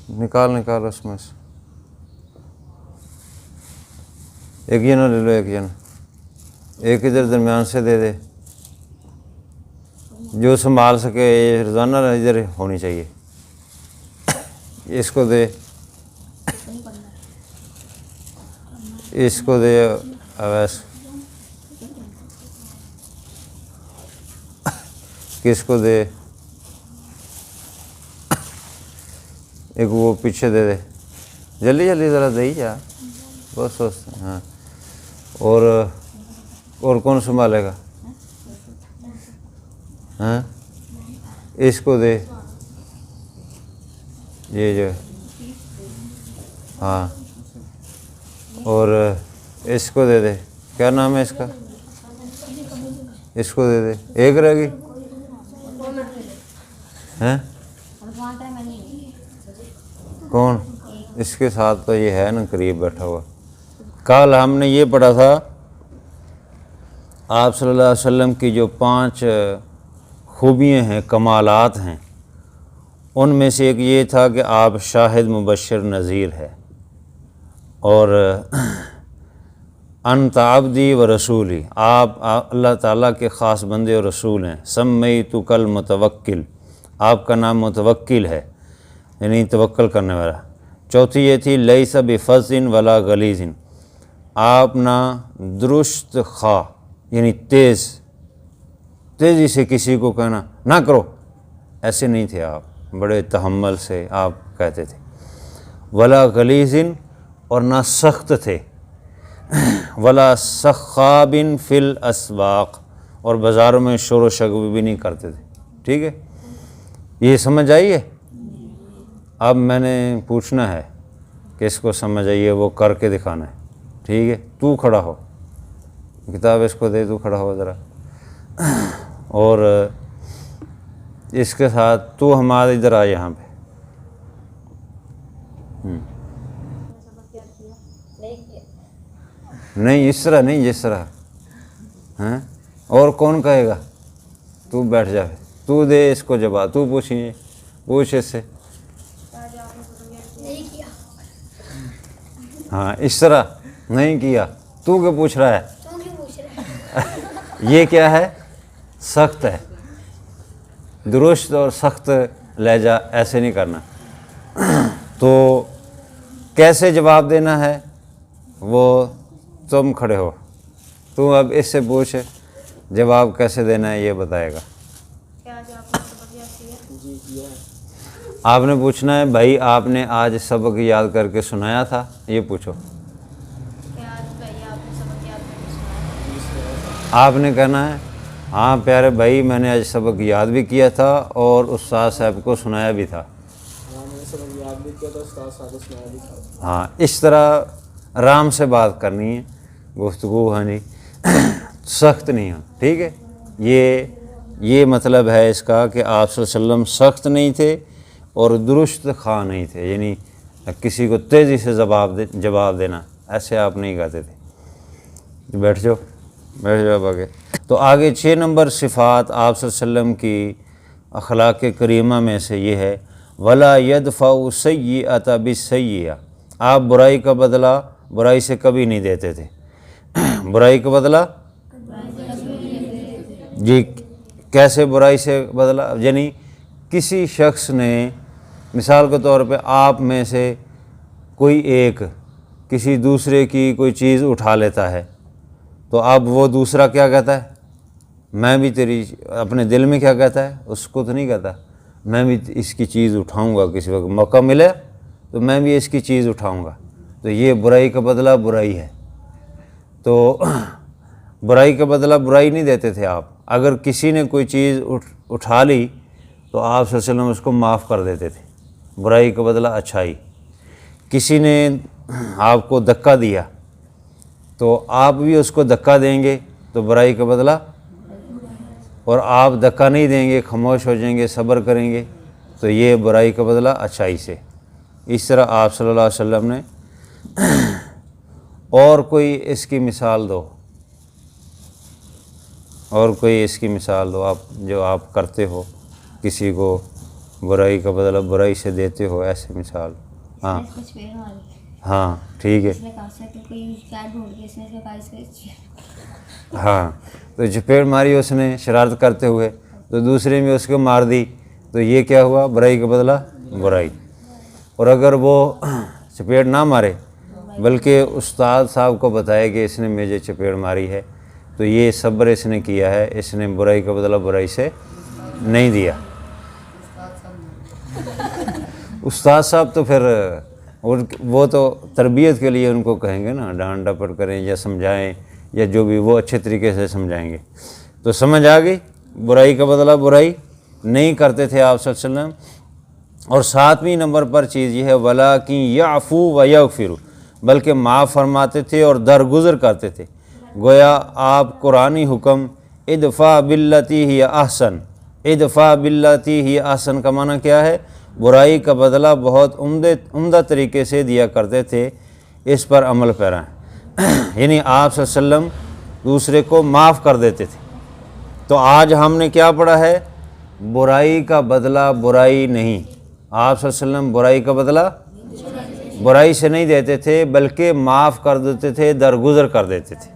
نکال اس میں سے ایک جنا لے لو، ایک جنا، ایک ادھر درمیان سے دے دے، جو سنبھال سکے روزانہ ادھر ہونی چاہیے، اس کو دے، اس کو دے اویس، کس کو دے، ایک وہ پیچھے دے دے، جلدی جلدی ذرا دے ہی جا، بہت سوچتے ہیں۔ ہاں، اور کون سنبھالے گا؟ ہاں، اس کو دے، یہ جو ہاں، اور اس کو دے دے، کیا نام ہے اس کا، اس کو دے دے، ایک رہ گئی ہیں، کون؟ اس کے ساتھ تو یہ ہے نا قریب بیٹھا ہوا۔ کل ہم نے یہ پڑھا تھا آپ صلی اللہ علیہ وسلم کی جو 5 خوبیاں ہیں، کمالات ہیں، ان میں سے ایک یہ تھا کہ آپ شاہد مبشر نذیر ہے، اور انت عبدی و رسولی، آپ اللہ تعالیٰ کے خاص بندے اور رسول ہیں، سمیتک المتوکل، آپ کا نام متوکل ہے، یعنی توکل کرنے والا۔ چوتھی یہ تھی لیس بفظ ولا غلیظ، آپ نہ درست خواہ یعنی تیزی سے کسی کو کہنا نہ کرو، ایسے نہیں تھے آپ، بڑے تحمل سے آپ کہتے تھے، ولا غلیظ، اور نہ سخت تھے، ولا سخاب فی الاسواق، اور بازاروں میں شور و شغب بھی نہیں کرتے تھے۔ ٹھیک ہے، یہ سمجھ آئی ہے؟ اب میں نے پوچھنا ہے کہ اس کو سمجھ آئیے، وہ کر کے دکھانا ہے۔ ٹھیک ہے، تو کھڑا ہو، کتاب اس کو دے، تو کھڑا ہو ذرا، اور اس کے ساتھ تو ہمارے ادھر آ یہاں پہ۔ نہیں اس طرح نہیں، جس طرح ہیں، اور کون کہے گا؟ تو بیٹھ جا، تو دے اس کو جواب، تو پوچھ اس سے۔ ہاں، اس طرح نہیں کیا، تو کیا پوچھ رہا ہے؟ یہ کیا ہے؟ سخت ہے، درست اور سخت لہجہ ایسے نہیں کرنا۔ تو کیسے جواب دینا ہے وہ تم کھڑے ہو، تو اب اس سے پوچھ جواب کیسے دینا ہے یہ بتائے گا۔ آپ نے پوچھنا ہے بھائی آپ نے آج سبق یاد کر کے سنایا تھا، یہ پوچھو۔ آپ نے کہنا ہے ہاں پیارے بھائی میں نے آج سبق یاد بھی کیا تھا اور استاد صاحب کو سنایا بھی تھا۔ ہاں، اس طرح آرام سے بات کرنی ہے، گفتگو، ہاں جی، سخت نہیں ہو۔ ٹھیک ہے، یہ مطلب ہے اس کا کہ آپ صلی اللہ علیہ وسلم سخت نہیں تھے اور درست خواہ نہیں تھے، یعنی کسی کو تیزی سے جواب دینا ایسے آپ نہیں کہتے تھے۔ بیٹھ جاؤ آگے۔ تو آگے 6 نمبر صفات آپ صلی اللہ علیہ وسلم کی اخلاق کریمہ میں سے یہ ہے ولا يدفع السیئۃ بالسیئۃ، آپ برائی کا بدلہ برائی سے کبھی نہیں دیتے تھے۔ برائی کا بدلہ جی کیسے برائی سے بدلہ، یعنی کسی شخص نے مثال کے طور پہ آپ میں سے کوئی ایک کسی دوسرے کی کوئی چیز اٹھا لیتا ہے، تو اب وہ دوسرا کیا کہتا ہے؟ میں بھی تیری، اپنے دل میں کیا کہتا ہے؟ اس کو تو نہیں کہتا میں بھی اس کی چیز اٹھاؤں گا، کسی وقت موقع ملے تو میں بھی اس کی چیز اٹھاؤں گا، تو یہ برائی کا بدلہ برائی ہے۔ تو برائی کا بدلہ برائی نہیں دیتے تھے آپ، اگر کسی نے کوئی چیز اٹھا لی تو آپ صلی اللہ علیہ وسلم اس کو معاف کر دیتے تھے، برائی کا بدلہ اچھائی۔ کسی نے آپ کو دھکا دیا تو آپ بھی اس کو دھکا دیں گے تو برائی کا بدلہ، اور آپ دھکا نہیں دیں گے، خاموش ہو جائیں گے، صبر کریں گے، تو یہ برائی کا بدلہ اچھائی سے۔ اس طرح آپ صلی اللہ علیہ وسلم نے اور کوئی اس کی مثال دو، اور کوئی اس کی مثال دو، آپ جو آپ کرتے ہو، کسی کو برائی کا بدلہ برائی سے دیتے ہو، ایسے مثال. ہاں ہاں ٹھیک ہے. ہاں تو چپیڑ ماری اس نے شرارت کرتے ہوئے، تو دوسرے میں اس کو مار دی، تو یہ کیا ہوا؟ برائی کا بدلہ برائی. اور اگر وہ چپیڑ نہ مارے بلکہ استاد صاحب کو بتایا کہ اس نے مجھے چپیڑ ماری ہے، تو یہ صبر اس نے کیا ہے، اس نے برائی کا بدلہ برائی سے نہیں دیا. استاد صاحب تو پھر وہ تو تربیت کے لیے ان کو کہیں گے نا، ڈانٹ ڈپٹ کریں یا سمجھائیں یا جو بھی، وہ اچھے طریقے سے سمجھائیں گے. تو سمجھ آ گئی، برائی کا بدلہ برائی نہیں کرتے تھے آپ صلی اللہ علیہ وسلم. اور 7ویں نمبر پر چیز یہ ہے وَلَٰكِن يَعْفُوا وَيَغْفِرُوا، بلکہ معاف فرماتے تھے اور درگزر کرتے تھے. گویا آپ قرآنی حکم ادفع باللتی ہی احسن، ادفع باللتی ہی احسن کا معنی کیا ہے؟ برائی کا بدلہ بہت عمدہ طریقے سے دیا کرتے تھے، اس پر عمل پیرا ہیں. یعنی آپ صلی اللہ علیہ وسلم دوسرے کو معاف کر دیتے تھے. تو آج ہم نے کیا پڑھا ہے؟ برائی کا بدلہ برائی نہیں. آپ صلی اللہ علیہ وسلم برائی کا بدلہ برائی سے نہیں دیتے تھے، بلکہ معاف کر دیتے تھے، درگزر کر دیتے تھے.